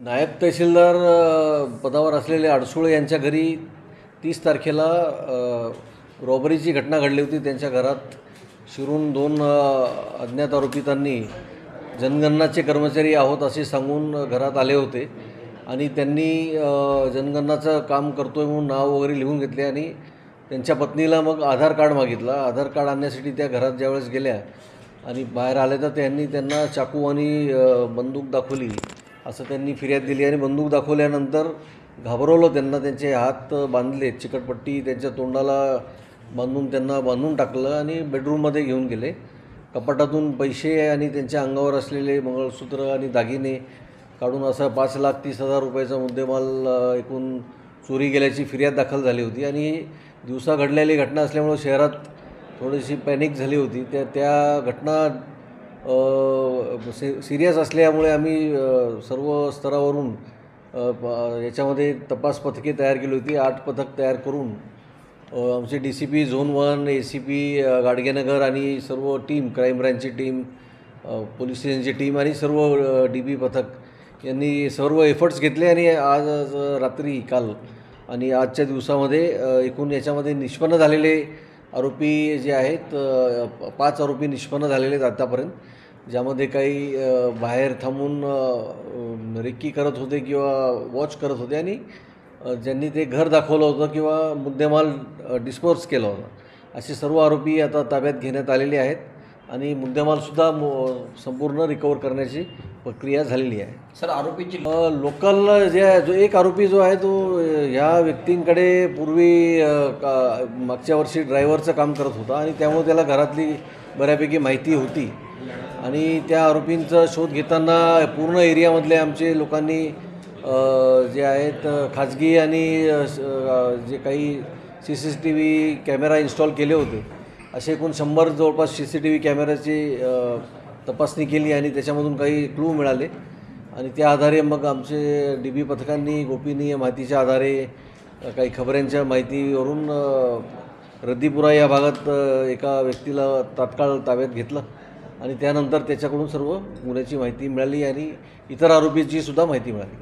नायब तहसीलदार पदावर असलेले अडसुळे यांच्या घरी 30 तारखेला रॉबरीची घटना घडली होती। त्यांच्या घरात शिरून दोन अज्ञात आरोपितांनी जनगणनाचे कर्मचारी आहोत असे सांगून घरात आले होते आणि त्यांनी जनगणनाचं काम करतोय म्हणून नाव वगैरे लिहून घेतले आणि त्यांच्या पत्नीला मग आधार कार्ड मागितला। आधार कार्ड आणण्यासाठी त्या घरात ज्यावेळेस गेल्या आणि बाहेर आले तर त्यांना चाकू आणि बंदूक दाखवली असं त्यांनी फिर्याद दिली आणि बंदूक दाखवल्यानंतर घाबरवलं त्यांना। त्यांचे हात बांधले, चिकटपट्टी त्यांच्या तोंडाला बांधून टाकलं आणि बेडरूममध्ये घेऊन गेले। कपाटातून पैसे आणि त्यांच्या अंगावर असलेले मंगळसूत्र आणि दागिने काढून असा 5,30,000 रुपयाचा मुद्देमाल एकूण चोरी गेल्याची फिर्याद दाखल झाली होती आणि दिवसा घडलेली घटना असल्यामुळे शहरात थोडीशी पॅनिक झाली होती। त्या घटना सिरियस असल्यामुळे आम्ही सर्व स्तरावरून याच्यामध्ये तपास पथके तयार केली होती। 8 पथक तयार करून आमचे DCP झोन 1, ACP गाडगेनगर आणि सर्व team, crime ब्रँचची team, police स्टेशनची team आणि सर्व DB पथक यांनी सर्व एफर्ट्स घेतले आणि आज रात्री काल आणि आजच्या दिवसामध्ये एकूण याच्यामध्ये निष्पन्न झालेले आरोपी जे आहेत 5 आरोपी निष्पन्न झालेले आहेत आतापर्यंत, ज्यामध्ये काही बाहेर थांबून रेकी करत होते किंवा वॉच करत होते आणि ज्यांनी ते घर दाखवलं होतं किंवा मुद्देमाल डिस्पोज केला होता असे सर्व आरोपी आता ताब्यात घेण्यात आलेले आहेत आणि मुद्देमालसुद्धा संपूर्ण रिकवर करण्याची प्रक्रिया झालेली आहे। सर, आरोपीची लोकल जो एक आरोपी जो आहे तो ह्या व्यक्तींकडे पूर्वी मागच्या वर्षी ड्रायव्हरचं काम करत होता आणि त्यामुळे त्याला घरातली बऱ्यापैकी माहिती होती आणि त्या आरोपींचा शोध घेताना पूर्ण एरियामधले आमचे लोकांनी जे आहेत खाजगी आणि जे काही CCTV कॅमेरा इन्स्टॉल केले होते असे एकूण 100 जवळपास CCTV कॅमेऱ्याची तपासणी केली आणि त्याच्यामधून काही क्लू मिळाले आणि त्या आधारे मग आमचे DB पथकांनी गोपनीय माहितीच्या आधारे काही खबरांच्या माहितीवरून रद्दीपुरा या भागात एका व्यक्तीला तात्काळ ताब्यात घेतलं आणि त्यानंतर त्याच्याकडून सर्व गुन्ह्याची माहिती मिळाली आणि इतर आरोपींची सुद्धा माहिती मिळाली।